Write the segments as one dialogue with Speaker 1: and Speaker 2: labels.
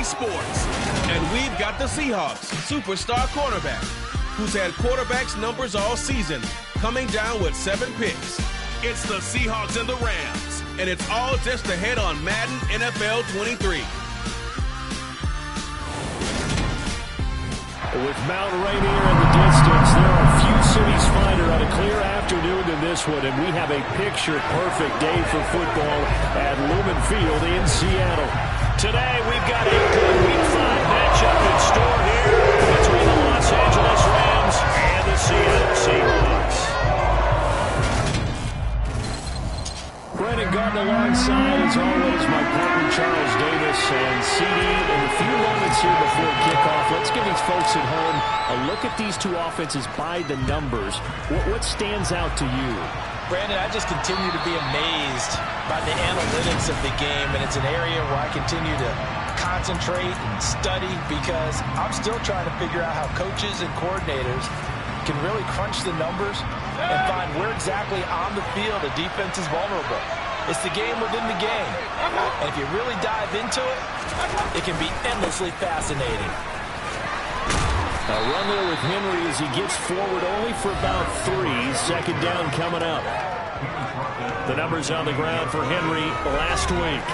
Speaker 1: sports. And we've got the Seahawks superstar cornerback, who's had quarterbacks numbers all season, coming down with 7 picks. It's the Seahawks and the Rams, and it's all just ahead on Madden NFL 23.
Speaker 2: With Mount Rainier in the distance, there are few cities finer on a clear afternoon than this one, and we have a picture-perfect day for football at Lumen Field in Seattle. Today, we've got a good Week 5 matchup in store here between the Los Angeles Rams and the Seattle Seahawks. Brendan Gardner alongside, as always, my partner Charles Davis and CD. In a few moments here before kickoff, let's give these folks at home a look at these two offenses by the numbers. What stands out to you?
Speaker 3: Brandon, I just continue to be amazed by the analytics of the game, and it's an area where I continue to concentrate and study because I'm still trying to figure out how coaches and coordinators can really crunch the numbers and find where exactly on the field a defense is vulnerable. It's the game within the game. And if you really dive into it, it can be endlessly fascinating.
Speaker 2: A run there with Henry as he gets forward only for about 3. Second down coming up. The numbers on the ground for Henry last week.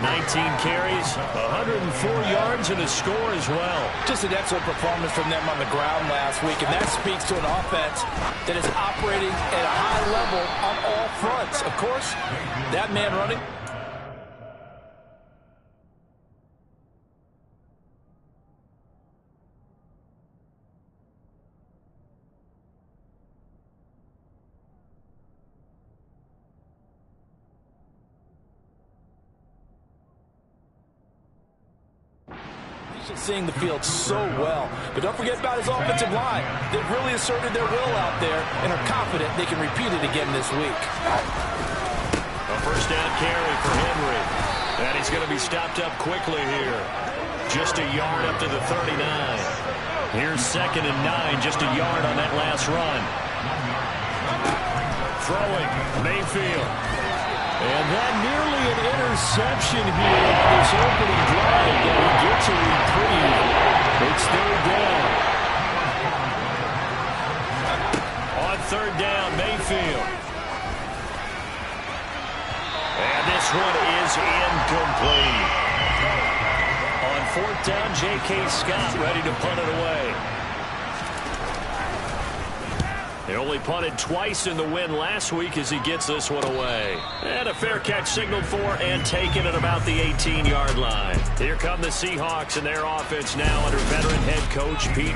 Speaker 2: 19 carries, 104 yards, and a score as well.
Speaker 3: Just an excellent performance from them on the ground last week, and that speaks to an offense that is operating at a high level on all fronts. Of course, that man running. Seeing the field so well. But don't forget about his offensive line. They've really asserted their will out there and are confident they can repeat it again this week.
Speaker 2: A first down carry for Henry. And he's going to be stopped up quickly here. Just a yard up to the 39. Here's 2nd and 9, just a yard on that last run. Throwing, Mayfield. And that nearly an interception here on this opening drive, but he gets a reprieve. It's 3rd down. On 3rd down, Mayfield. And this one is incomplete. On 4th down, J.K. Scott ready to punt it away. They only punted twice in the win last week as he gets this one away. And a fair catch signaled for and taken at about the 18-yard line. Here come the Seahawks and their offense now under veteran head coach Pete.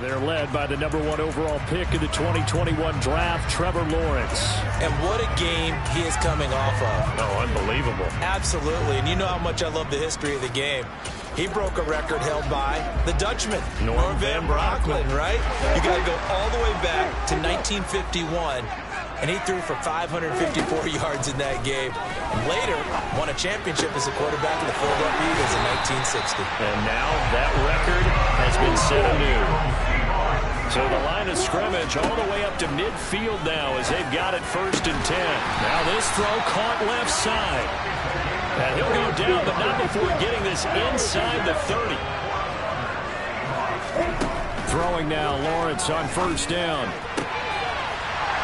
Speaker 2: They're led by the number 1 overall pick in the 2021 draft, Trevor Lawrence.
Speaker 3: And what a game he is coming off of.
Speaker 2: Oh, unbelievable.
Speaker 3: Absolutely. And you know how much I love the history of the game. He broke a record held by the Dutchman,
Speaker 2: Norm Van Brocklin,
Speaker 3: right? You got to go all the way back to 1951, and he threw for 554 yards in that game. And later, won a championship as a quarterback of the Philadelphia Eagles in 1960.
Speaker 2: And now that record has been set anew. So the line of scrimmage all the way up to midfield now as they've got it 1st and 10. Now this throw caught left side. And he'll go down, but not before getting this inside the 30. Throwing now, Lawrence on 1st down.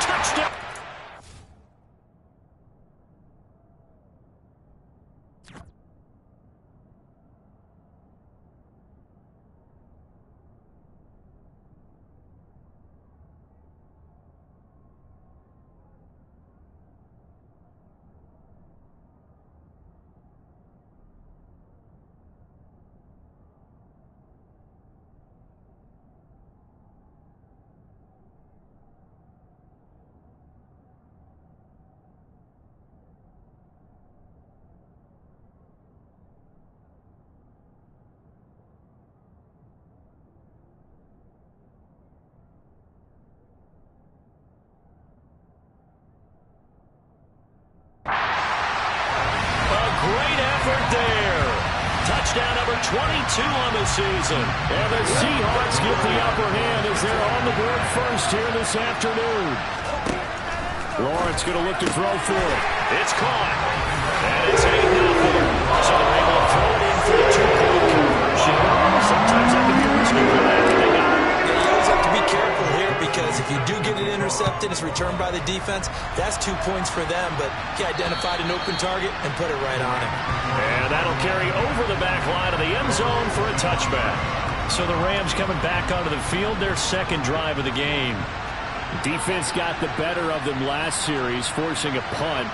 Speaker 2: Touchdown! 22 on the season. And the Seahawks get the upper hand as they're on the board first here this afternoon. Lawrence going to look to throw for it. It's caught. And it's 8-0. So they're able to throw it in for the two-point conversion. Sometimes that can be risky for that. They got it.
Speaker 3: Yeah, you always have to be careful here because if you do get it intercepted, it's returned by the defense. That's 2 points for them, but he identified an open target and put it right on him.
Speaker 2: And that'll carry over the back line of the end zone for a touchback. So the Rams coming back onto the field, their second drive of the game. The defense got the better of them last series, forcing a punt.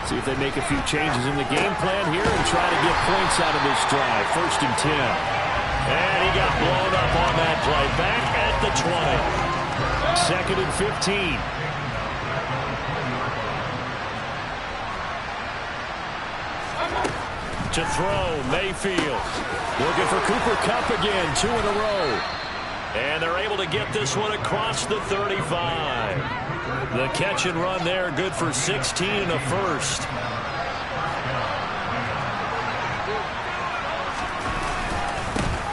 Speaker 2: See if they make a few changes in the game plan here and try to get points out of this drive. 1st and 10. And he got blown up on that play. Back at the 20. 2nd and 15. To throw, Mayfield. Looking for Cooper Kupp again, 2 in a row. And they're able to get this one across the 35. The catch and run there, good for 16 and a first.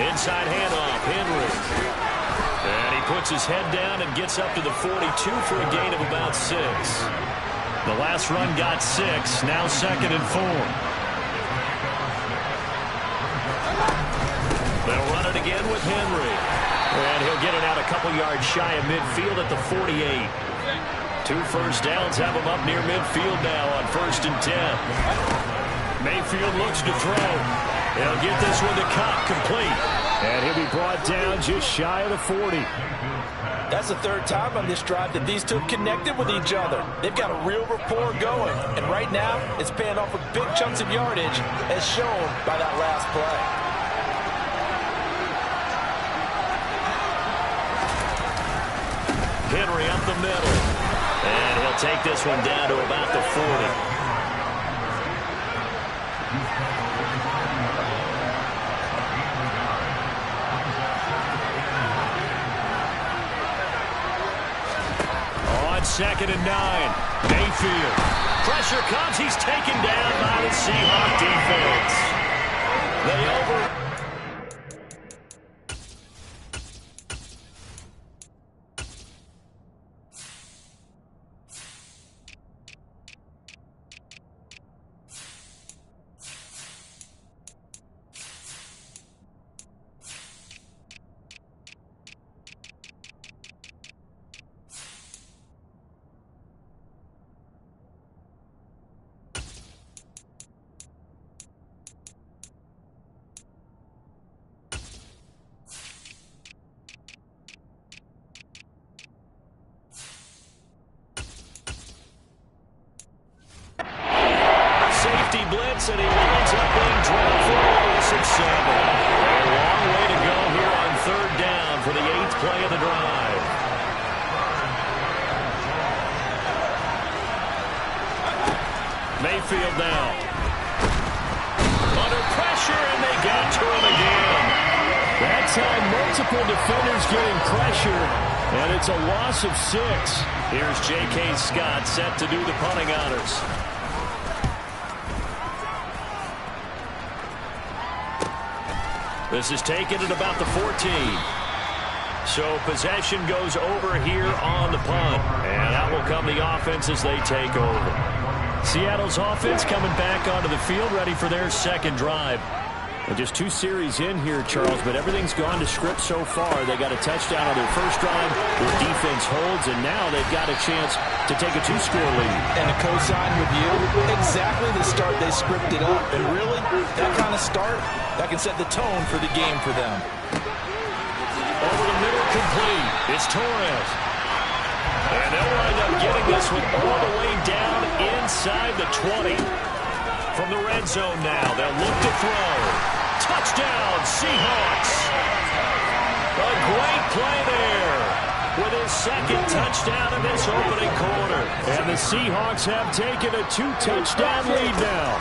Speaker 2: Inside handoff, Henry. And he puts his head down and gets up to the 42 for a gain of about 6. The last run got 6, now 2nd and 4. They'll run it again with Henry. And he'll get it out a couple yards shy of midfield at the 48. 2 first downs have him up near midfield now on 1st and 10. Mayfield looks to throw. He'll get this one to Kupp, complete. And he'll be brought down just shy of the 40.
Speaker 3: That's the 3rd time on this drive that these two have connected with each other. They've got a real rapport going. And right now, it's paying off with big chunks of yardage, as shown by that last play.
Speaker 2: Henry up the middle. And he'll take this one down to about the 40. On 2nd and 9. Mayfield. Pressure comes. He's taken down by the Seahawks defense. They over... blitz, and he winds up being dropped for a loss of 7. A long way to go here on 3rd down for the 8th play of the drive. Mayfield now. Under pressure, and they got to him again. That time, multiple defenders getting pressure, and it's a loss of 6. Here's J.K. Scott set to do the punting honors. This is taken at about the 14. So possession goes over here on the punt. And out will come the offense as they take over. Seattle's offense coming back onto the field, ready for their 2nd drive. And just 2 series in here, Charles, but everything's gone to script so far. They got a touchdown on their first drive where defense holds, and now they've got a chance to take a 2-score lead.
Speaker 3: And to co-sign with you, exactly the start they scripted up. And really, that kind of start, that can set the tone for the game for them.
Speaker 2: Over the middle, complete. It's Torres. And they'll wind up getting this one all the way down inside the 20. From the red zone now, they'll look to throw. Touchdown, Seahawks. A great play there with his 2nd touchdown in this opening quarter. And the Seahawks have taken a 2-touchdown lead now.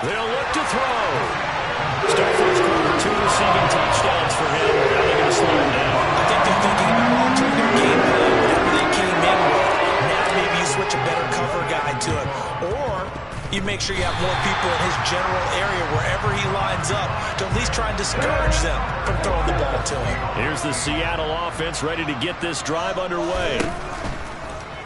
Speaker 2: They'll look to throw. Start first quarter, 2 receiving touchdowns for him. Now they're going to slow him down.
Speaker 3: I think they're thinking about altering their game plan, whatever they came in with. Now maybe you switch a better cover guy to it. Or you you make sure you have more people in his general area wherever he lines up to at least try and discourage them from throwing the ball to him.
Speaker 2: Here's the Seattle offense ready to get this drive underway.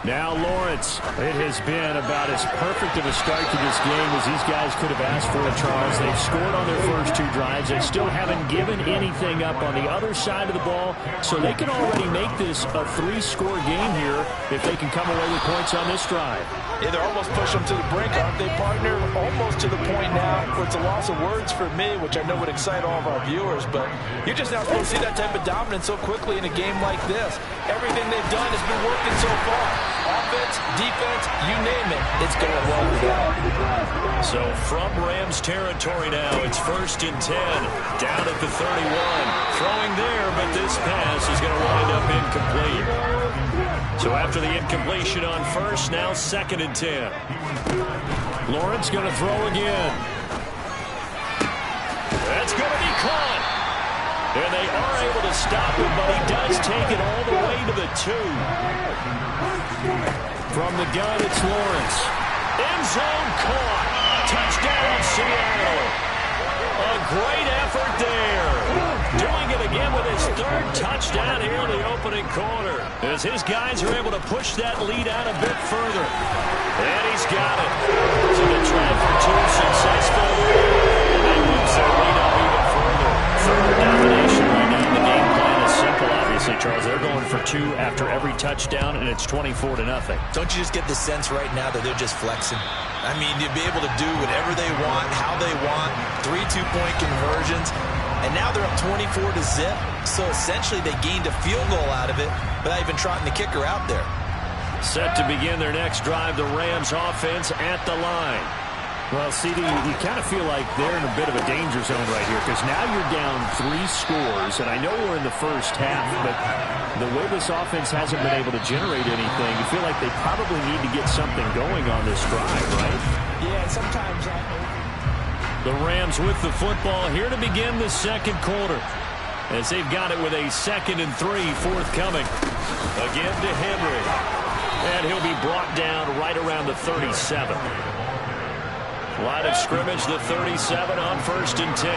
Speaker 2: Now Lawrence. It has been about as perfect of a start to this game as these guys could have asked for, Charles. They've scored on their first 2 drives. They still haven't given anything up on the other side of the ball, so they can already make this a 3-score game here if they can come away with points on this drive.
Speaker 3: Yeah, they're almost pushing them to the brink, aren't they, partner? Almost to the point now where it's a loss of words for me, which I know would excite all of our viewers, but you're just not supposed to see that type of dominance so quickly in a game like this. Everything they've done has been working so far. Offense, defense, you name it, it's going well with that.
Speaker 2: So from Rams territory now, it's 1st and 10, down at the 31. Throwing there, but this pass is going to wind up incomplete. So after the incompletion on first, now 2nd and 10. Lawrence going to throw again. That's going to be caught. And they are able to stop him, but he does take it all the way to the 2. From the gun, it's Lawrence. End zone caught. Touchdown, Seattle. A great effort there. Doing it again with his 3rd touchdown here in the opening quarter. As his guys are able to push that lead out a bit further. And he's got it. So the try for 2 successful. And that moves their lead up even further. Further domination right now. The game plan is simple, obviously, Charles. They're going for 2 after every touchdown, and it's 24-0.
Speaker 3: Don't you just get the sense right now that they're just flexing? I mean, to be able to do whatever they want, how they want, 3 two-point conversions, and now they're up 24-0. So essentially they gained a field goal out of it without even trotting the kicker out there.
Speaker 2: Set to begin their next drive, the Rams offense at the line. Well, CD, you kind of feel like they're in a bit of a danger zone right here because now you're down 3 scores, and I know we're in the first half, but the way this offense hasn't been able to generate anything, you feel like they probably need to get something going on this drive, right?
Speaker 3: Yeah, sometimes.
Speaker 2: The Rams with the football here to begin the 2nd quarter as they've got it with a 2nd and 3 forthcoming. Again to Henry, and he'll be brought down right around the 37. Line of scrimmage, the 37 on 1st and 10.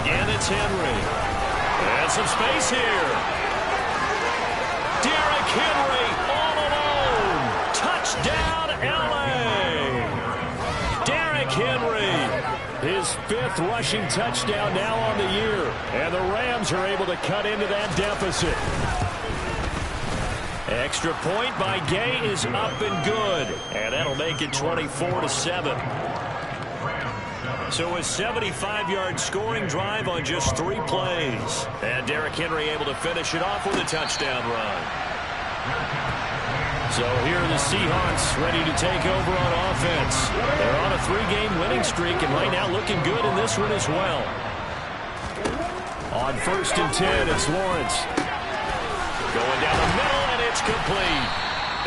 Speaker 2: Again, it's Henry. And some space here. Derrick Henry all alone. Touchdown, L.A. Derrick Henry, his 5th rushing touchdown now on the year. And the Rams are able to cut into that deficit. Extra point by Gay is up and good. And that'll make it 24-7. So a 75-yard scoring drive on just 3 plays. And Derrick Henry able to finish it off with a touchdown run. So here are the Seahawks ready to take over on offense. They're on a 3-game winning streak and right now looking good in this one as well. On 1st and 10, it's Lawrence. Going down the middle, and it's complete.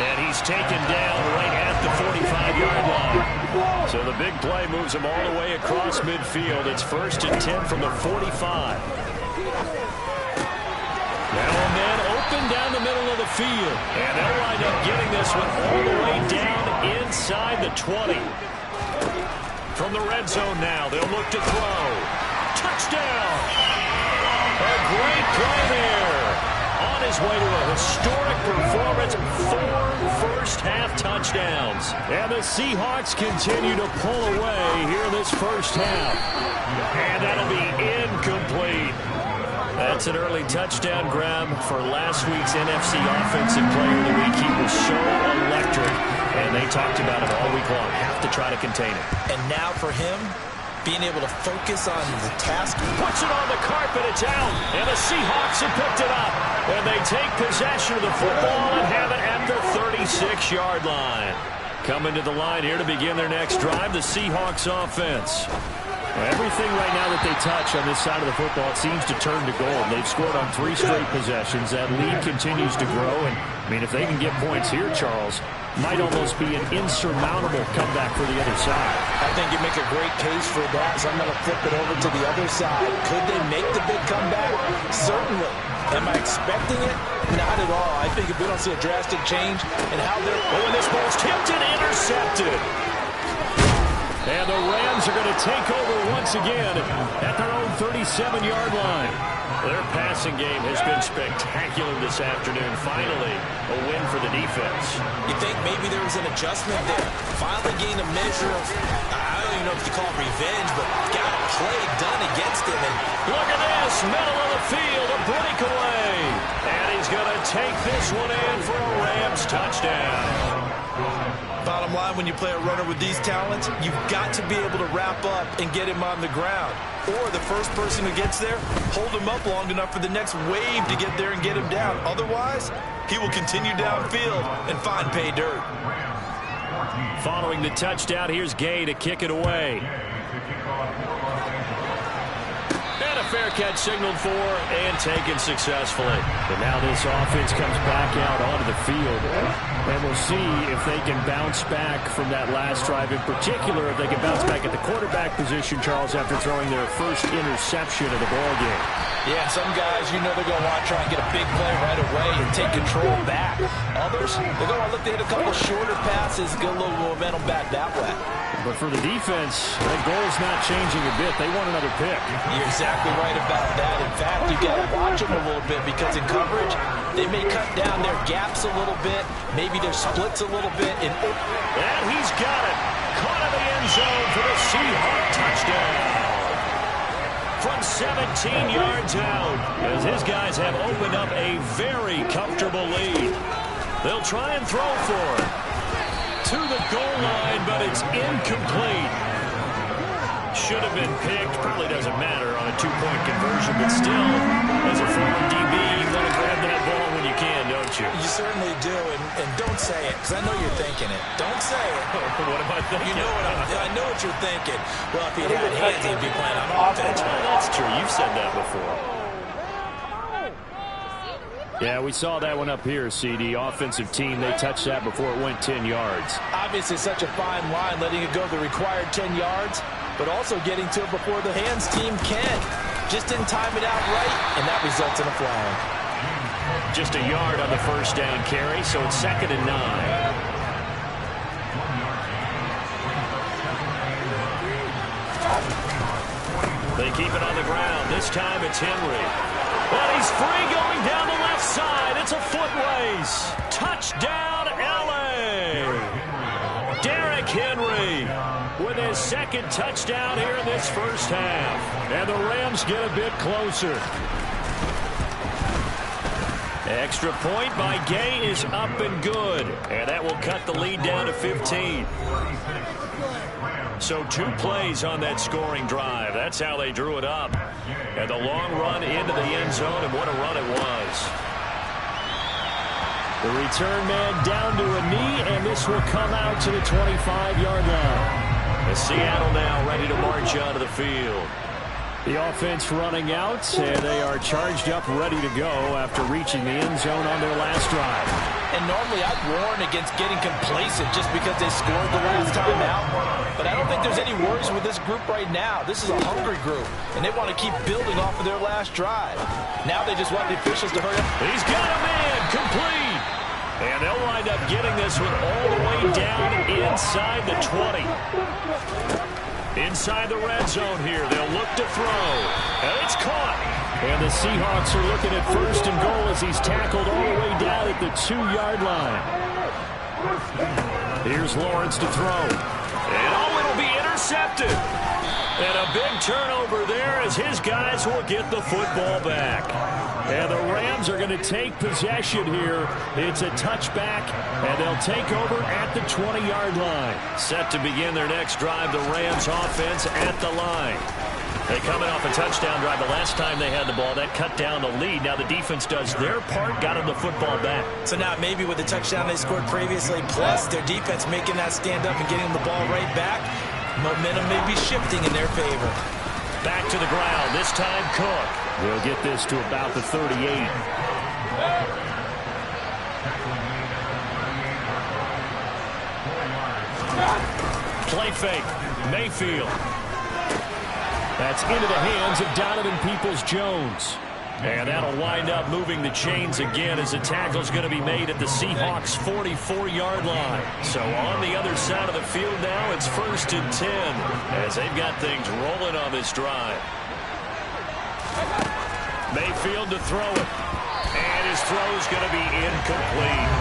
Speaker 2: And he's taken down right at the 45-yard line. So the big play moves him all the way across midfield. It's 1st and 10 from the 45. Now a man open down the middle of the field. And they'll wind up getting this one all the way down inside the 20. From the red zone now, they'll look to throw. Touchdown! A great play there. On his way to a historic performance, 4 first-half touchdowns. And the Seahawks continue to pull away here this first half. And that'll be incomplete. That's an early touchdown grab for last week's NFC Offensive Player of the Week. He was so electric, and they talked about it all week long. Have to try to contain it.
Speaker 3: And now for him, being able to focus on the task.
Speaker 2: Puts it on the carpet, it's out. And the Seahawks have picked it up. And they take possession of the football and have it at the 36-yard line. Coming to the line here to begin their next drive, the Seahawks offense. Everything right now that they touch on this side of the football, it seems to turn to gold. They've scored on 3 straight possessions. That lead continues to grow. And, I mean, if they can get points here, Charles, might almost be an insurmountable comeback for the other side.
Speaker 3: I think you make a great case for that, so I'm going to flip it over to the other side. Could they make the big comeback? Certainly. Am I expecting it? Not at all. I think if we don't see a drastic change in how they're...
Speaker 2: Oh, and this ball's tipped and intercepted. And the Rams are going to take over once again at their own 37-yard line. Their passing game has been spectacular this afternoon. Finally, a win for the defense.
Speaker 3: You think maybe there was an adjustment there? Finally gained a measure of, I don't even know if you call it revenge, but got a play done against him. And
Speaker 2: look at this, middle of the field, a breakaway. And he's going to take this one in for a Rams touchdown.
Speaker 3: Bottom line, when you play a runner with these talents, you've got to be able to wrap up and get him on the ground. Or the first person who gets there, hold him up long enough for the next wave to get there and get him down. Otherwise, he will continue downfield and find pay dirt.
Speaker 2: Following the touchdown, here's Gay to kick it away. And a fair catch signaled for and taken successfully. And now this offense comes back out onto the field. And we'll see if they can bounce back from that last drive. In particular, if they can bounce back at the quarterback position, Charles, after throwing their first interception of the ballgame.
Speaker 3: Yeah, some guys, you know they're going to want to try and get a big play right away and take control back. Others, they're going to look to hit a couple shorter passes, get a little momentum back that way.
Speaker 2: But for the defense, that goal's not changing a bit. They want another pick.
Speaker 3: You're exactly right about that. In fact, you got to watch them a little bit because in coverage, they may cut down their gaps a little bit, maybe their splits a little bit. And
Speaker 2: he's got it. Caught in the end zone for the Seahawks touchdown. From 17 yards out, as his guys have opened up a very comfortable lead. They'll try and throw for it. To the goal line, but it's incomplete. Should have been picked. Probably doesn't matter on a two-point conversion, but still, as a former DB, you want to grab that ball when you can, don't you?
Speaker 3: You certainly do, and don't say it, because I know you're thinking it. Don't say it.
Speaker 2: What am I thinking?
Speaker 3: You know I know what you're thinking. Well, if he had hands, he'd be playing on offense.
Speaker 2: Well, that's true. You've said that before. Yeah, we saw that one up here, CD. Offensive team, they touched that before it went 10 yards.
Speaker 3: Obviously, such a fine line, letting it go the required 10 yards, but also getting to it before the hands team can. Just didn't time it out right, and that results in a flag.
Speaker 2: Just a yard on the first down carry, so it's 2nd and 9. They keep it on the ground. This time it's Henry. But he's free going down the left side. It's a foot race. Touchdown, L.A. Derrick Henry with his second touchdown here in this first half. And the Rams get a bit closer. Extra point by Gay is up and good. And that will cut the lead down to 15. So 2 plays on that scoring drive. That's how they drew it up. And the long run into the end zone, and what a run it was. The return man down to a knee, and this will come out to the 25-yard line. And Seattle now ready to march onto the field. The offense running out, and they are charged up, ready to go after reaching the end zone on their last drive.
Speaker 3: And normally I'd warn against getting complacent just because they scored the last time out. But I don't think there's any worries with this group right now. This is a hungry group, and they want to keep building off of their last drive. Now they just want the officials to hurry up.
Speaker 2: He's got a man, complete. And they'll wind up getting this one all the way down inside the 20. Inside the red zone here, they'll look to throw. And it's caught. And the Seahawks are looking at 1st and goal as he's tackled all the way down at the 2-yard line. Here's Lawrence to throw. And it'll be intercepted. And a big turnover there as his guys will get the football back. And the Rams are going to take possession here. It's a touchback, and they'll take over at the 20-yard line. Set to begin their next drive, the Rams offense at the line. They're coming off a touchdown drive. The last time they had the ball, that cut down the lead. Now the defense does their part, got them the football back.
Speaker 3: So now maybe with the touchdown they scored previously, plus their defense making that stand up and getting the ball right back, momentum may be shifting in their favor.
Speaker 2: Back to the ground, this time Cook. They'll get this to about the 38. Play fake, Mayfield. That's into the hands of Donovan Peoples-Jones. And that'll wind up moving the chains again as the tackle's going to be made at the Seahawks' 44-yard line. So on the other side of the field now, it's 1st and 10 as they've got things rolling on this drive. Mayfield to throw it. And his throw's going to be incomplete.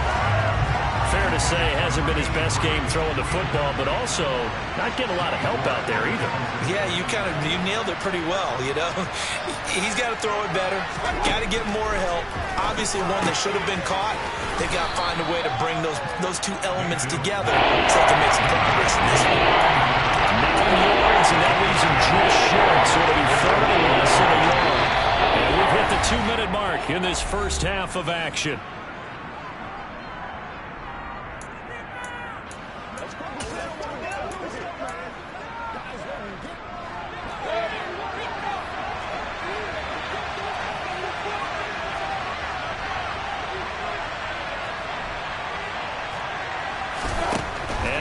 Speaker 2: Fair to say, hasn't been his best game throwing the football, but also not getting a lot of help out there either.
Speaker 3: Yeah, you nailed it pretty well, you know. He's got to throw it better. Got to get more help. Obviously, one that should have been caught. They've got to find a way to bring those two elements together so they can make some progress in this one.
Speaker 2: 9 yards, and that leaves him just short, so it'll be 3rd and less than a yard. And we've hit the 2-minute mark in this first half of action.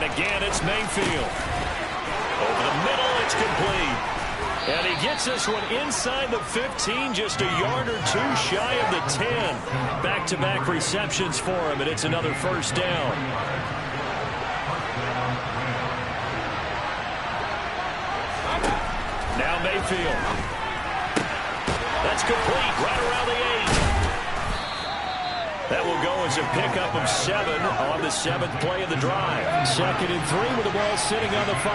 Speaker 2: Again, it's Mayfield. Over the middle, it's complete. And he gets this one inside the 15, just a yard or two shy of the 10. Back-to-back receptions for him, and it's another first down. Now Mayfield. That's complete, right around the 8. That will go as a pickup of 7 on the 7th play of the drive. 2nd and 3 with the ball sitting on the 5.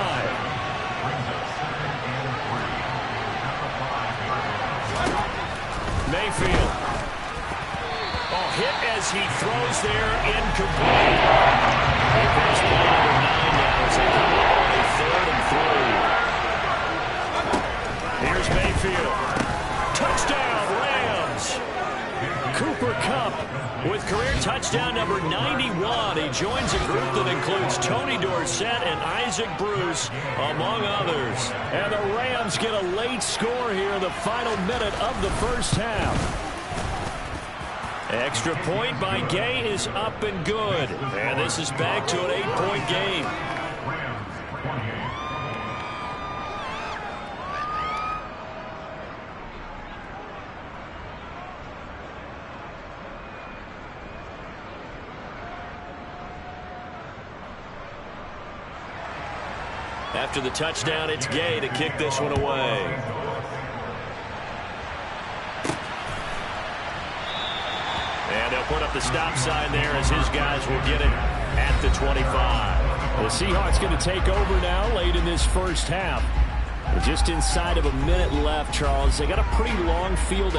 Speaker 2: Mayfield. Oh, hit as he throws there, incomplete. He goes play number 9 now as they come up on a 3rd and 3. Here's Mayfield. Touchdown, Rams. Cooper Kupp with career touchdown number 91. He joins a group that includes Tony Dorsett and Isaac Bruce, among others. And the Rams get a late score here in the final minute of the first half. Extra point by Gay is up and good. And this is back to an 8-point game. After the touchdown, it's Gay to kick this one away. And they'll put up the stop sign there as his guys will get it at the 25. The Seahawks going to take over now late in this first half. Just inside of a minute left, Charles. They got a pretty long field.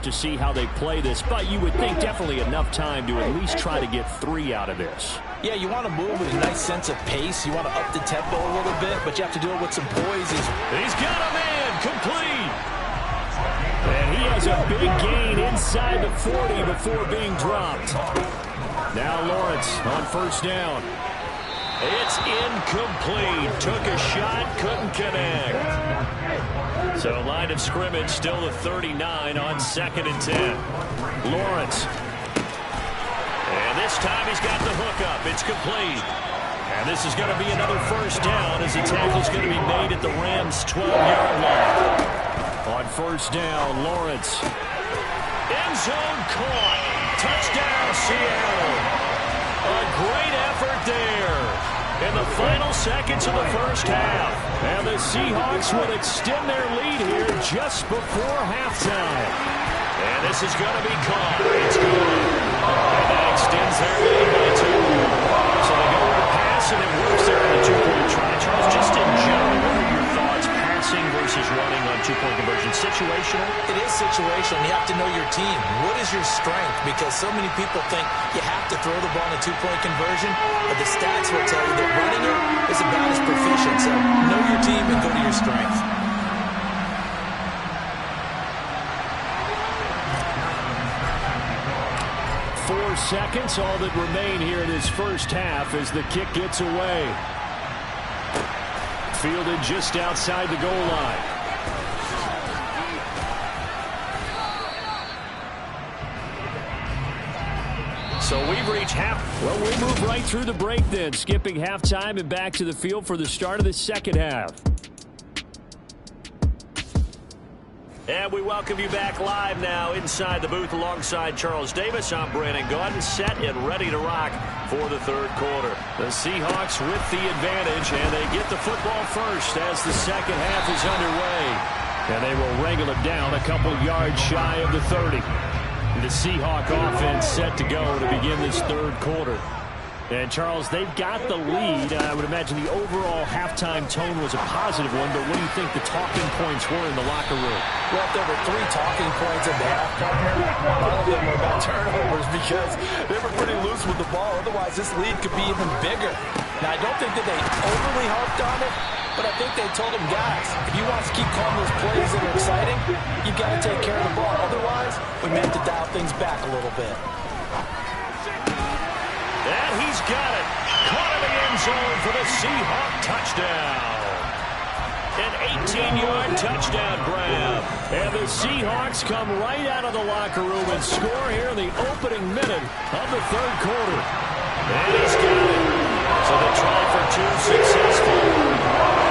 Speaker 2: watch to see how they play this, but you would think definitely enough time to at least try to get 3 out of this.
Speaker 3: Yeah, you want to move with a nice sense of pace. You want to up the tempo a little bit, but you have to do it with some poise.
Speaker 2: He's got a man complete. And he has a big gain inside the 40 before being dropped. Now Lawrence on first down. It's incomplete. Took a shot, couldn't connect. So line of scrimmage still the 39 on 2nd and 10. Lawrence. And this time he's got the hook up. It's complete. And this is going to be another first down as the tackle's going to be made at the Rams' 12-yard line. On first down, Lawrence. End zone caught. Touchdown, Seattle. A great effort there in the final seconds of the first half. And the Seahawks will extend their lead here just before halftime. And this is going to be caught. It's good. And that extends their lead by 2. So they go with the pass, and it works there on the 2-point try. Charles, just in general, what are your thoughts, passing versus running on 2-point conversion? Situational?
Speaker 3: It is situational. You have to know your team. What is your strength? Because so many people think you have to throw the ball in a 2-point conversion, but the stats will tell you that running it is about as proficient. So know your team and go to your strength.
Speaker 2: Seconds, all that remain here in his first half as the kick gets away. Fielded just outside the goal line. So we've reached half. Well, we'll move right through the break then, skipping halftime and back to the field for the start of the second half. And we welcome you back live now inside the booth alongside Charles Davis. I'm Brandon Gaudin, set and ready to rock for the third quarter. The Seahawks with the advantage, and they get the football first as the second half is underway. And they will wrangle it down a couple yards shy of the 30. The Seahawk offense set to go to begin this third quarter. And, Charles, they've got the lead. I would imagine the overall halftime tone was a positive one, but what do you think the talking points were in the locker room?
Speaker 3: Well, if there were 3 talking points at the half, partner, all of them were about turnovers because they were pretty loose with the ball. Otherwise, this lead could be even bigger. Now, I don't think that they overly harped on it, but I think they told them, guys, if you want to keep calling those plays that are exciting, you've got to take care of the ball. Otherwise, we may have to dial things back a little bit.
Speaker 2: And he's got it. Caught in the end zone for the Seahawk touchdown. An 18-yard touchdown grab. And the Seahawks come right out of the locker room and score here in the opening minute of the third quarter. And he's got it. So the try for 2 successful.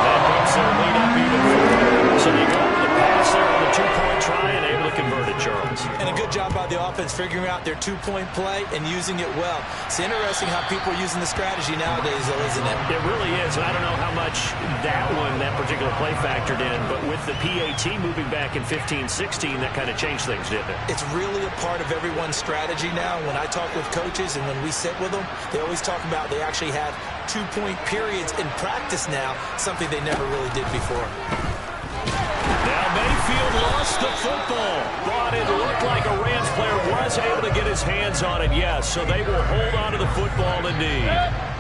Speaker 2: That bumps their lead up even further. So they go with the pass there on the 2-point try and able to convert it, Charles.
Speaker 3: And a good job by the offense figuring out their 2-point play and using it well. It's interesting how people are using the strategy nowadays, though, isn't it?
Speaker 2: It really is. And I don't know how much that particular play factored in, but with the PAT moving back in 15-16, that kind of changed things, didn't it?
Speaker 3: It's really a part of everyone's strategy now. When I talk with coaches and when we sit with them, they always talk about they actually have 2-point periods in practice now, something they never really did before.
Speaker 2: Now Mayfield lost the football, but it looked like a Rams player was able to get his hands on it, yes. So they will hold on to the football indeed.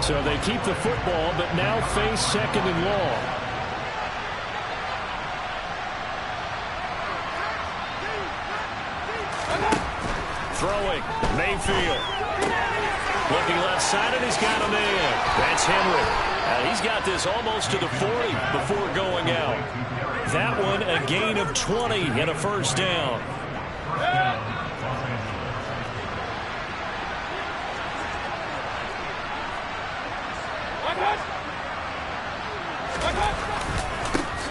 Speaker 2: So they keep the football, but now face 2nd and long. Throwing, Mayfield. Looking left side, and he's got a man. That's Henry. He's got this almost to the 40 before going out. That one a gain of 20 and a first down.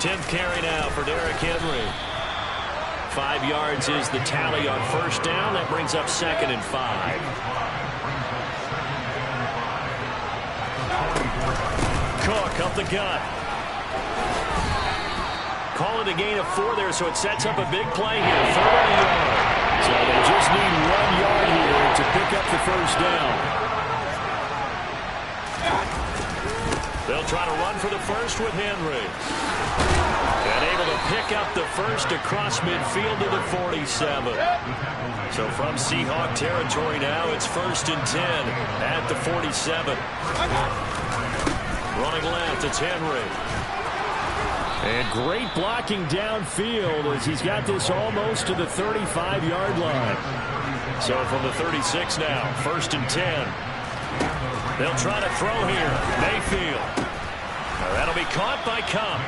Speaker 2: Tenth carry now for Derrick Henry. 5 yards is the tally on first down. That brings up 2nd and 5. Cook up the gut. Call it a gain of 4 there, so it sets up a big play here. 30 yards. So they just need 1 yard here to pick up the first down. They'll try to run for the first with Henry. And able to pick up the first across midfield to the 47. So from Seahawk territory now, it's 1st and 10 at the 47. Running left, it's Henry. And great blocking downfield as he's got this almost to the 35-yard line. So from the 36 now, 1st and 10. They'll try to throw here. Mayfield. That'll be caught by Kupp.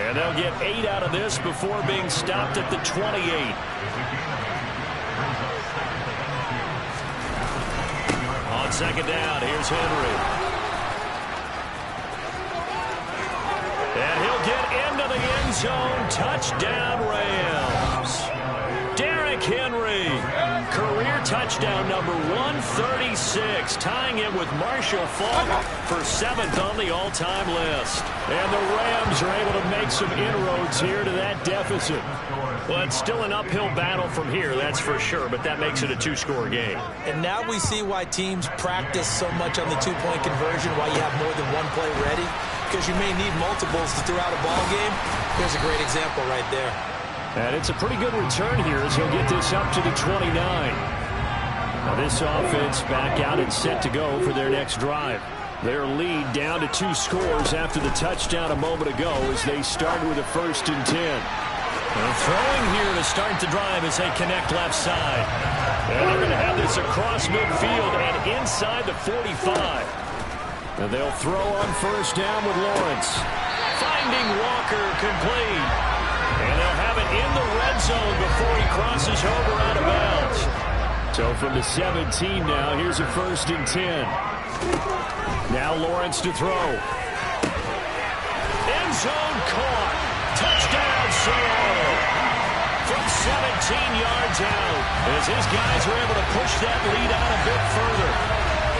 Speaker 2: And they'll get 8 out of this before being stopped at the 28. On 2nd down, here's Henry. And he'll get into the end zone. Touchdown, Rams. Derrick Henry. Career touchdown number 136, tying it with Marshall Faulk for 7th on the all-time list. And the Rams are able to make some inroads here to that deficit. Well, it's still an uphill battle from here, that's for sure, but that makes it a 2-score game.
Speaker 3: And now we see why teams practice so much on the 2-point conversion, why you have more than one play ready, because you may need multiples throughout a ball game. Here's a great example right there.
Speaker 2: And it's a pretty good return here as he'll get this up to the 29. Now this offense back out and set to go for their next drive. Their lead down to 2 scores after the touchdown a moment ago as they start with a 1st and 10. And throwing here to start the drive as they connect left side. And they're going to have this across midfield and inside the 45. And they'll throw on 1st down with Lawrence. Finding Walker complete. And they'll have it in the red zone before he crosses over out of bounds. So from the 17 now, here's a 1st and 10. Now Lawrence to throw. End zone caught. Touchdown, Seattle. From 17 yards out, as his guys are able to push that lead out a bit further.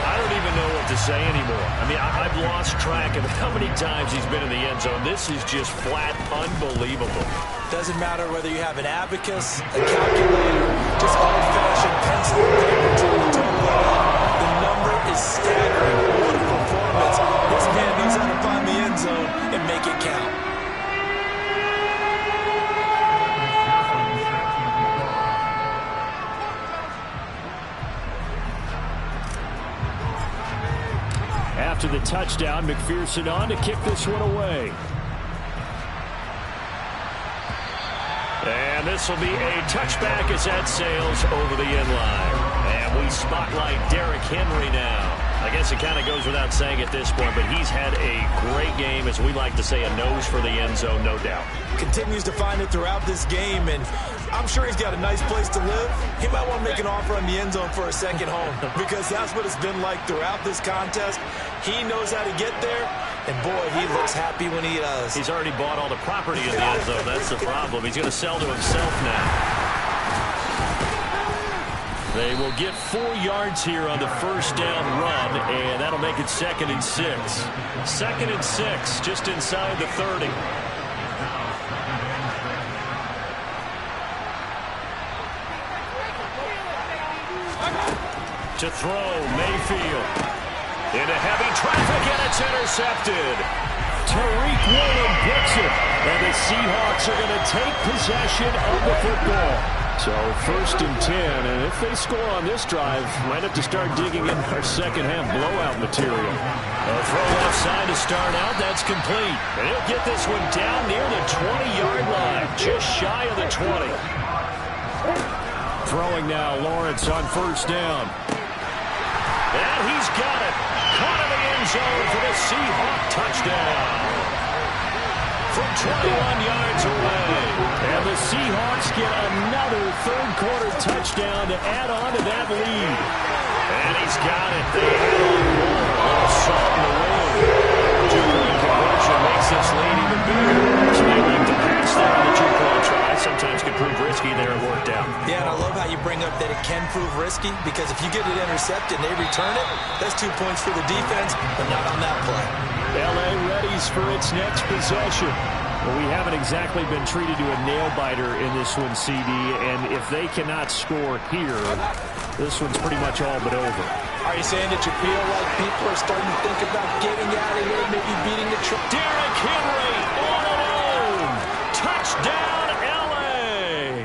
Speaker 2: I don't even know what to say anymore. I mean, I've lost track of how many times he's been in the end zone. This is just flat unbelievable.
Speaker 3: Doesn't matter whether you have an abacus, a calculator, just old-fashioned pencil and paper trying to total it up. The number is staggering. What a performance. This man knows how to find the end zone and make it count.
Speaker 2: After the touchdown, McPherson on to kick this one away. And this will be a touchback as that sails over the end line. And we spotlight Derrick Henry now. I guess it kind of goes without saying at this point, but he's had a great game, as we like to say, a nose for the end zone, no doubt.
Speaker 3: Continues to find it throughout this game, and I'm sure he's got a nice place to live. He might want to make an offer on the end zone for a second home, because that's what it's been like throughout this contest. He knows how to get there, and boy, he looks happy when he does.
Speaker 2: He's already bought all the property in the end zone. That's the problem. He's going to sell to himself now. They will get 4 yards here on the 1st down run, and that'll make it 2nd and 6. 2nd and 6, just inside the 30. To throw, Mayfield. Into heavy traffic, and it's intercepted. Tariq Woolen picks it, and the Seahawks are going to take possession of the football. So 1st and 10, and if they score on this drive, might have to start digging in our second half blowout material. A throw left side to start out, that's complete. And he'll get this one down near the 20-yard line, just shy of the 20. Throwing now, Lawrence on 1st down. And he's got it. Caught in the end zone for the Seahawk touchdown. From 21 yards away. And the Seahawks get another third-quarter touchdown to add on to that lead. And he's got it. They add on more. A little salt in the wound. Two-point conversion makes this lead even bigger. So they like to pass that on the two-point try. Sometimes can prove risky. There it worked out.
Speaker 3: Yeah, and I love how you bring up that it can prove risky, because if you get it intercepted and they return it, that's 2 points for the defense, but not on that play.
Speaker 2: L.A. readies for its next possession. Well, we haven't exactly been treated to a nail-biter in this one, CD, and if they cannot score here, this one's pretty much all but over.
Speaker 3: Are you saying that you feel like people are starting to think about getting out of here, maybe beating the truck?
Speaker 2: Derrick Henry all alone. Touchdown, L.A.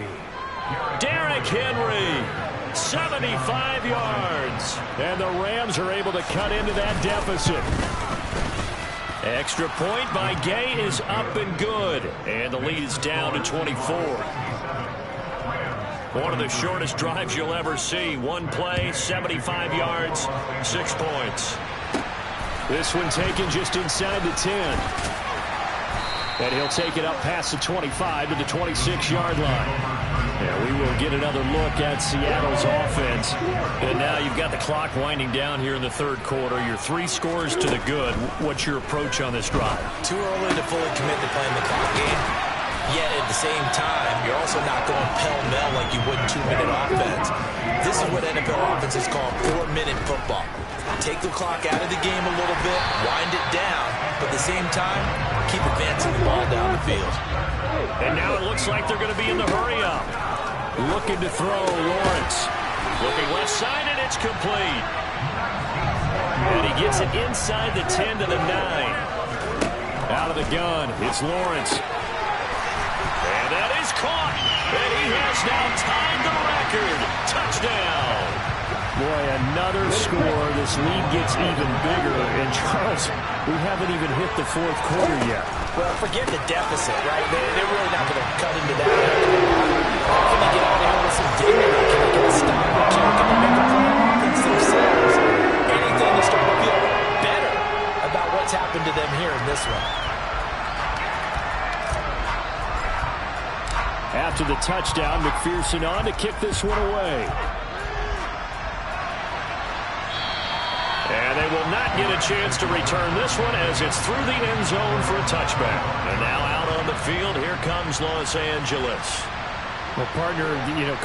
Speaker 2: Derrick Henry, 75 yards. And the Rams are able to cut into that deficit. Extra point by Gay is up and good. And the lead is down to 24. One of the shortest drives you'll ever see. One play, 75 yards, 6 points. This one taken just inside the 10. And he'll take it up past the 25 to the 26-yard line. Yeah, we will get another look at Seattle's offense. And now you've got the clock winding down here in the third quarter. Your 3 scores to the good. What's your approach on this drive?
Speaker 3: Too early to fully commit to playing the clock game. Yet at the same time, you're also not going pell-mell like you would in 2-minute offense. This is what NFL offenses call 4-minute football. Take the clock out of the game a little bit, wind it down, but at the same time, keep advancing the ball down the field.
Speaker 2: And now it looks like they're going to be in the hurry-up. Looking to throw, Lawrence. Looking left side, and it's complete. And he gets it inside the 10 to the 9. Out of the gun, it's Lawrence. And that is caught. And he has now tied the record. Touchdown. Boy, another score. This lead gets even bigger. And Charles, we haven't even hit the fourth quarter yet.
Speaker 3: Well, forget the deficit, right? They're really not going to cut into that. Can they get out of here with some dignity? Can they get a stop or two? Can they make a play on offense themselves? Anything to start to feel better about what's happened to them here in this one.
Speaker 2: After the touchdown, McPherson on to kick this one away. And they will not get a chance to return this one as it's through the end zone for a touchback. And now out on the field, here comes Los Angeles. Well, partner,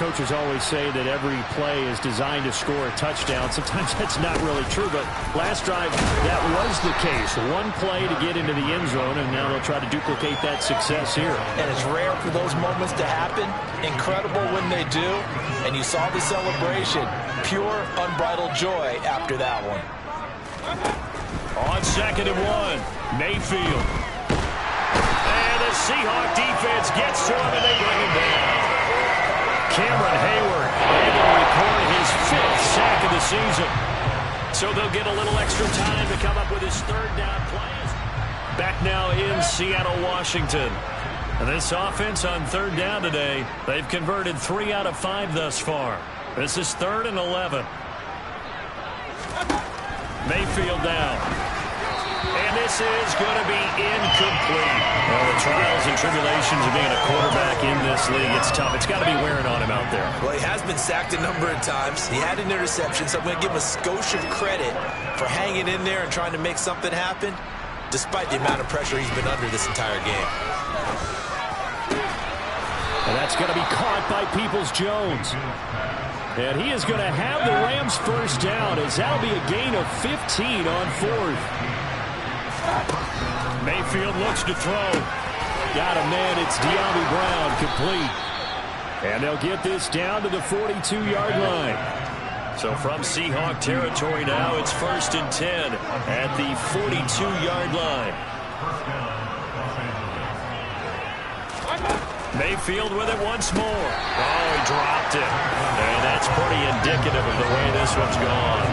Speaker 2: coaches always say that every play is designed to score a touchdown. Sometimes that's not really true, but last drive, that was the case. One play to get into the end zone, and now they'll try to duplicate that success here.
Speaker 3: And it's rare for those moments to happen. Incredible when they do. And you saw the celebration. Pure, unbridled joy after that one.
Speaker 2: On 2nd and 1, Mayfield. And the Seahawk defense gets to him, and they bring him down. Cameron Hayward able to record his 5th sack of the season. So they'll get a little extra time to come up with his 3rd down plays. Back now in Seattle, Washington. And this offense on 3rd down today, they've converted 3 out of 5 thus far. This is 3rd and 11. Mayfield down. And this is going to be incomplete. Well, the trials and tribulations of being a quarterback in this league, it's tough. It's got to be wearing on him out there.
Speaker 3: Well, he has been sacked a number of times. He had an interception, so I'm going to give him a skosh of credit for hanging in there and trying to make something happen, despite the amount of pressure he's been under this entire game.
Speaker 2: And that's going to be caught by Peoples-Jones. And he is going to have the Rams first down, as that'll be a gain of 15 on 4th. Mayfield looks to throw. Got a man, it's De'Ami Brown, complete. And they'll get this down to the 42-yard line. So from Seahawk territory now, it's 1st and 10 at the 42-yard line. Mayfield with it once more. Oh, he dropped it. And that's pretty indicative of the way this one's gone.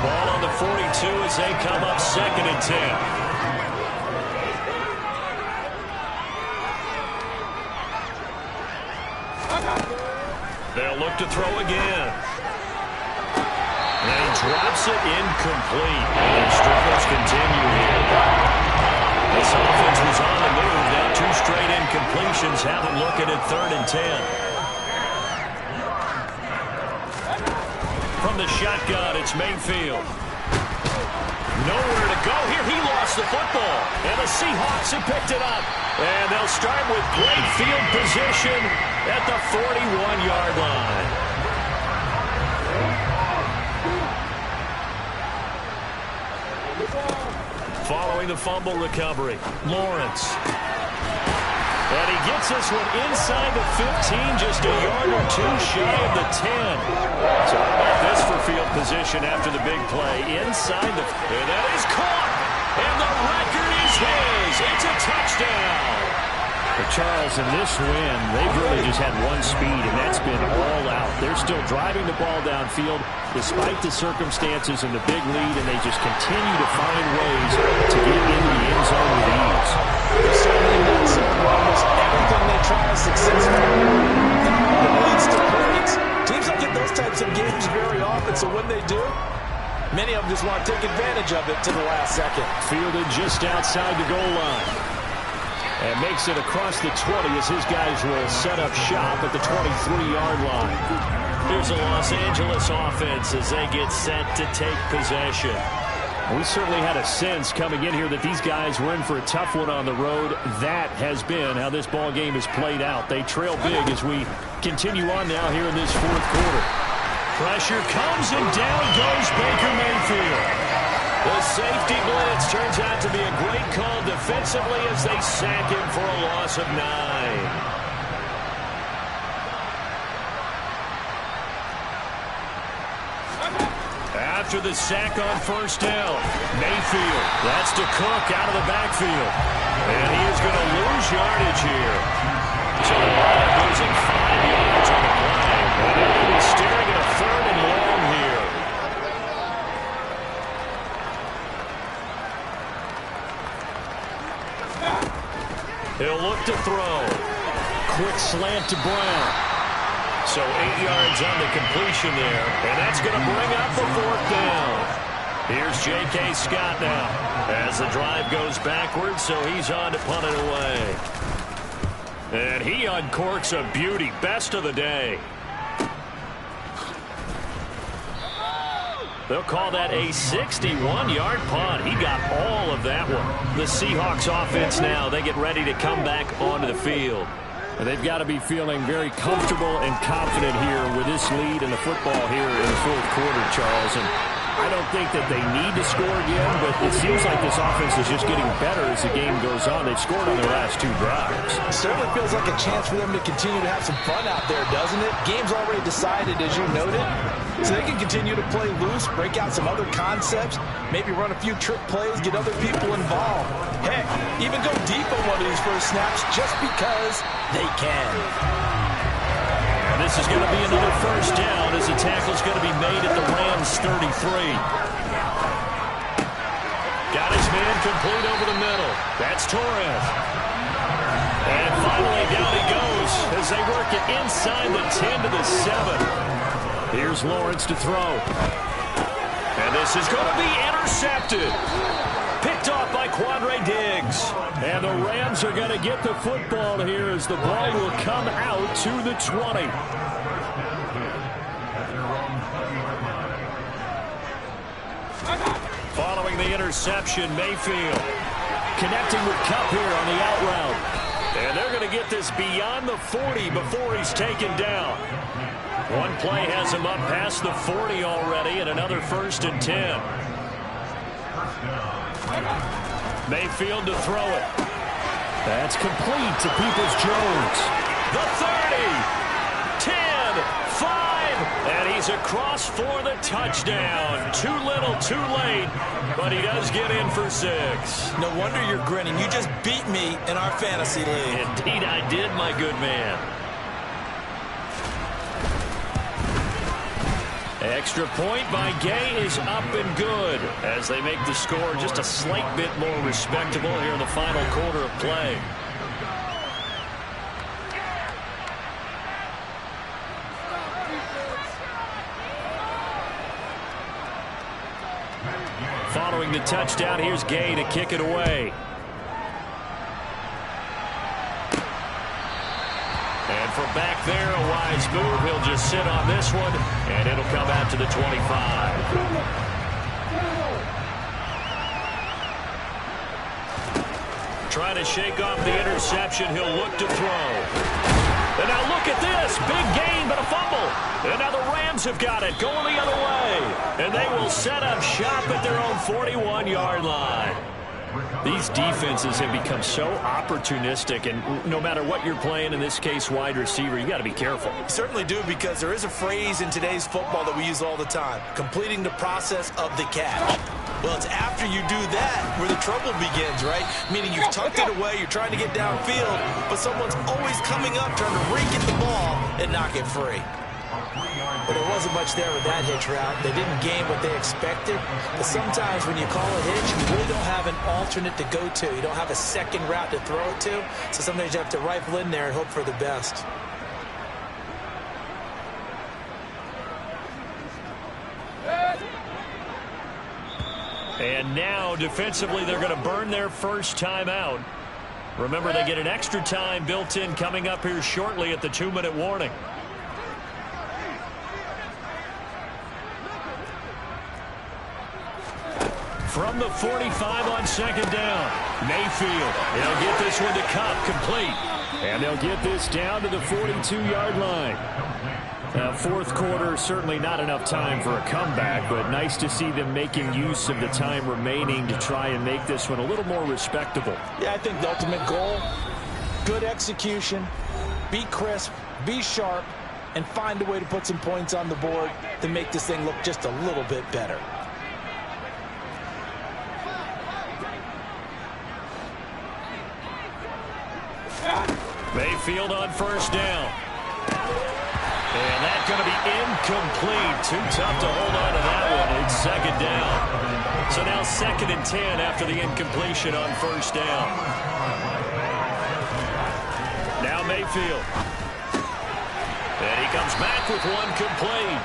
Speaker 2: Ball on the 42 as they come up 2nd and 10. They'll look to throw again. And he drops it incomplete. And struggles continue here. This offense was on the move. Now 2 straight incompletions. Have them looking at 3rd and 10. From the shotgun, it's Mayfield. Nowhere to go here. He lost the football. And the Seahawks have picked it up. And they'll start with great field position at the 41-yard line. Following the fumble recovery, Lawrence. And he gets this one inside the 15, just a yard or two shy of the 10. So how about this for field position after the big play? Inside the... And that is caught! And the record is his! It's a touchdown! For Charles, in this win, they've really just had one speed, and that's been all out. They're still driving the ball downfield despite the circumstances and the big lead, and they just continue to find ways to get into the end zone with ease.
Speaker 3: They're certainly not seeing almost everything they try is successful. It leads to points. Teams don't get those types of games very often, so when they do, many of them just want to take advantage of it to the last second.
Speaker 2: Fielded just outside the goal line. And makes it across the 20 as his guys will set up shop at the 23-yard line. Here's a Los Angeles offense as they get set to take possession. We certainly had a sense coming in here that these guys were in for a tough one on the road. That has been how this ball game has played out. They trail big as we continue on now here in this fourth quarter. Pressure comes and down goes Baker Mayfield. The safety blitz turns out to be a great call defensively as they sack him for a loss of 9. After the sack on first down, Mayfield, that's to Cook out of the backfield. And he is going to lose yardage here. So the line losing 5 yards on the play. And they're going to be staring at a 3rd and long here. He'll look to throw. Quick slant to Brown. So 8 yards on the completion there. And that's going to bring up the 4th down. Here's J.K. Scott now as the drive goes backwards, so he's on to punt it away. And he uncorks a beauty. Best of the day. They'll call that a 61-yard punt. He got all of that one. The Seahawks offense now, they get ready to come back onto the field. And they've got to be feeling very comfortable and confident here with this lead in the football here in the fourth quarter, Charles. And I don't think that they need to score again, but it seems like this offense is just getting better as the game goes on. They've scored on their last 2 drives.
Speaker 3: It certainly feels like a chance for them to continue to have some fun out there, doesn't it? Game's already decided, as you noted. So they can continue to play loose, break out some other concepts, maybe run a few trick plays, get other people involved. Heck, even go deep on one of these first snaps just because they can.
Speaker 2: And this is going to be another first down as the tackle's going to be made at the Rams 33. Got his man complete over the middle. That's Torres. And finally down he goes as they work it inside the 10 to the 7. Here's Lawrence to throw. And this is going to be intercepted. Picked off by Quandre Diggs. And the Rams are going to get the football here as the ball will come out to the 20. Following the interception, Mayfield connecting with Kupp here on the out route. And they're going to get this beyond the 40 before he's taken down. One play has him up past the 40 already, and another 1st and 10. Mayfield to throw it. That's complete to Peoples-Jones. The 30, 10, 5, and he's across for the touchdown. Too little, too late, but he does get in for 6.
Speaker 3: No wonder you're grinning. You just beat me in our fantasy league.
Speaker 2: Indeed I did, my good man. Extra point by Gay is up and good as they make the score just a slight bit more respectable here in the final quarter of play. Following the touchdown, here's Gay to kick it away. And from back there, a wise move. He'll just sit on this one, and it'll come out to the 25. Trying to shake off the interception. He'll look to throw. And now look at this. Big gain, but a fumble. And now the Rams have got it, going the other way. And they will set up shop at their own 41-yard line. These defenses have become so opportunistic, and no matter what you're playing, in this case wide receiver, you got to be careful.
Speaker 3: You certainly do, because there is a phrase in today's football that we use all the time: completing the process of the catch. Well, it's after you do that where the trouble begins, right? Meaning you've tucked it away, you're trying to get downfield, but someone's always coming up trying to rake at the ball and knock it free. But there wasn't much there with that hitch route. They didn't gain what they expected. But sometimes when you call a hitch, you really don't have an alternate to go to. You don't have a second route to throw it to. So sometimes you have to rifle in there and hope for the best.
Speaker 2: And now, defensively, they're going to burn their first time out. Remember, they get an extra time built in coming up here shortly at the 2-minute warning. From the 45 on second down, Mayfield. They'll get this one to Kupp, complete. And they'll get this down to the 42-yard line. Fourth quarter, certainly not enough time for a comeback, but nice to see them making use of the time remaining to try and make this one a little more respectable.
Speaker 3: Yeah, I think the ultimate goal, good execution, be crisp, be sharp, and find a way to put some points on the board to make this thing look just a little bit better.
Speaker 2: Mayfield on first down. And that's going to be incomplete. Too tough to hold on to that one. It's second down. So now 2nd and 10 after the incompletion on first down. Now Mayfield. And he comes back with one complete.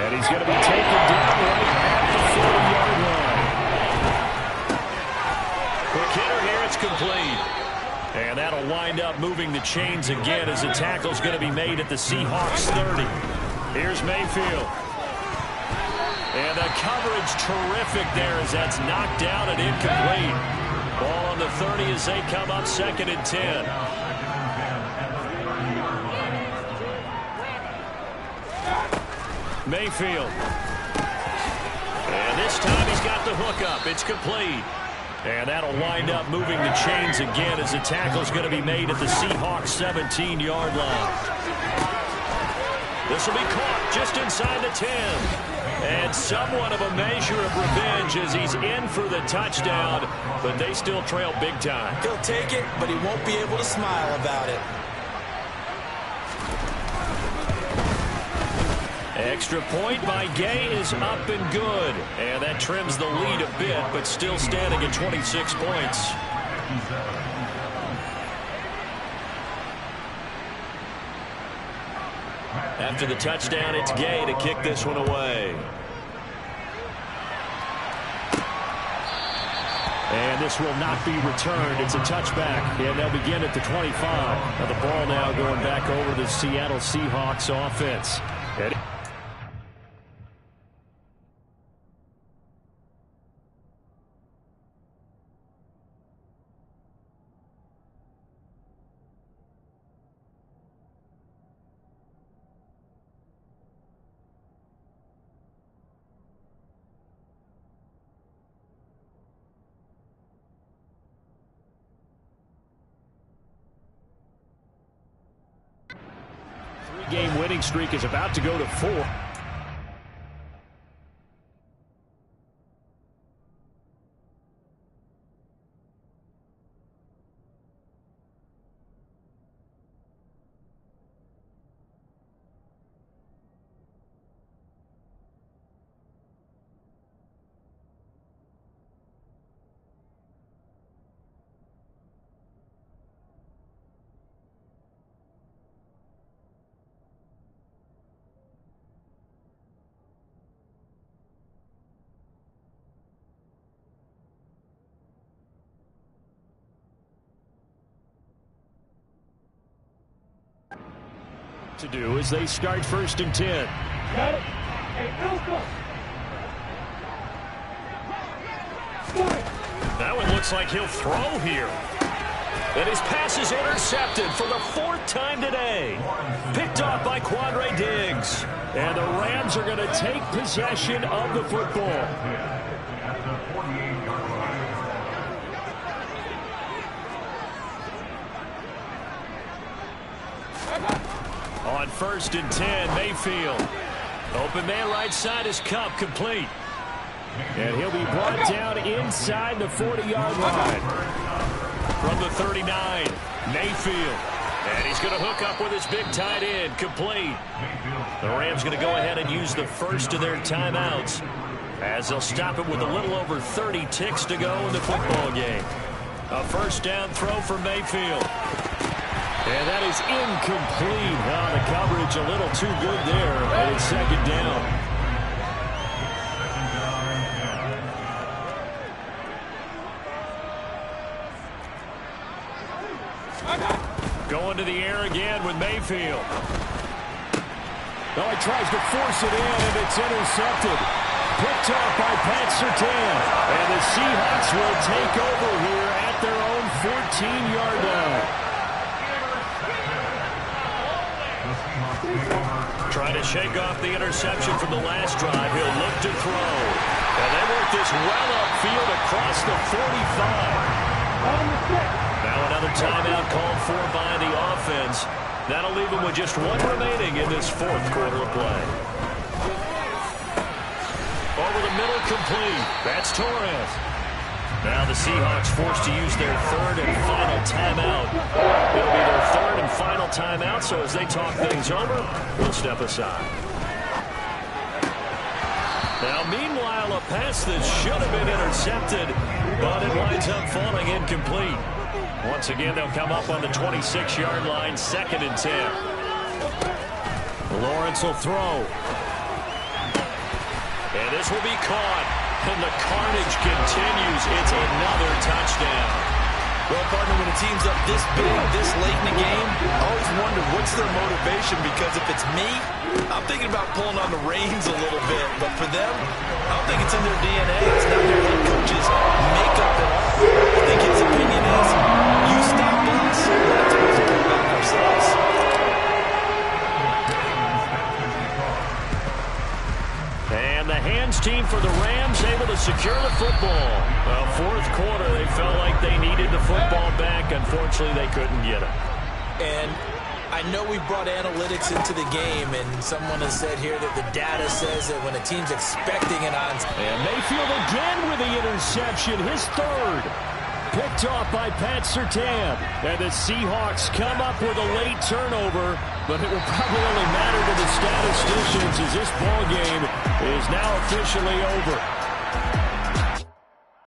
Speaker 2: And he's going to be taken down right at the 40-yard line. Quick hitter here. It's complete. And that'll wind up moving the chains again as the tackle's going to be made at the Seahawks 30. Here's Mayfield. And the coverage terrific there as that's knocked down and incomplete. Ball on the 30 as they come up 2nd and 10. Mayfield. And this time he's got the hook up. It's complete. And that'll wind up moving the chains again as the tackle's going to be made at the Seahawks 17-yard line. This will be caught just inside the 10. And somewhat of a measure of revenge as he's in for the touchdown, but they still trail big time.
Speaker 3: He'll take it, but he won't be able to smile about it.
Speaker 2: Extra point by Gay is up and good. And that trims the lead a bit, but still standing at 26 points. After the touchdown, it's Gay to kick this one away. And this will not be returned. It's a touchback, and they'll begin at the 25. Now the ball now going back over the Seattle Seahawks offense. Game winning streak is about to go to 4. To do as they start 1st and 10. That one looks like he'll throw here. And his pass is intercepted for the 4th time today. Picked off by Quandre Diggs. And the Rams are going to take possession of the football. On 1st and 10, Mayfield. Open man right side is Kupp, complete. And he'll be brought down inside the 40-yard line. From the 39, Mayfield. And he's going to hook up with his big tight end, complete. The Rams going to go ahead and use the first of their timeouts as they'll stop it with a little over 30 ticks to go in the football game. A first down throw for Mayfield. And that is incomplete. Oh, the coverage a little too good there, and it's second down. Going to the air again with Mayfield.
Speaker 4: Oh, he tries to force it in, and it's intercepted. Picked off by Pat Surtain.
Speaker 2: And the Seahawks will take over here at their own 14-yard line. Trying to shake off the interception from the last drive. He'll look to throw. And they work this well upfield across the 45. Now another timeout called for by the offense. That'll leave them with just one remaining in this fourth quarter of play. Over the middle, complete. That's Torres. Now the Seahawks forced to use their third and final timeout. It'll be their third and final timeout, so as they talk things over, we'll step aside. Now, meanwhile, a pass that should have been intercepted, but it winds up falling incomplete. Once again, they'll come up on the 26-yard line, 2nd and 10. Lawrence will throw. And this will be caught. And the carnage continues. It's another touchdown.
Speaker 3: Well, partner, when a team's up this big, this late in the game, I always wonder what's their motivation, because if it's me, I'm thinking about pulling on the reins a little bit. But for them, I don't think it's in their DNA. It's not their head coach's makeup at all. I think his opinion is, you stop us, we're going to pull back ourselves.
Speaker 2: And the hands team for the Rams able to secure the football. Well, fourth quarter, they felt like they needed the football back. Unfortunately, they couldn't get it.
Speaker 3: And I know we brought analytics into the game, and someone has said here that the data says that when a team's expecting an onside.
Speaker 4: And Mayfield again with the interception, his third. Picked off by Pat Surtain.
Speaker 2: And the Seahawks come up with a late turnover, but it will probably only matter to the statisticians as this ball game is now officially over.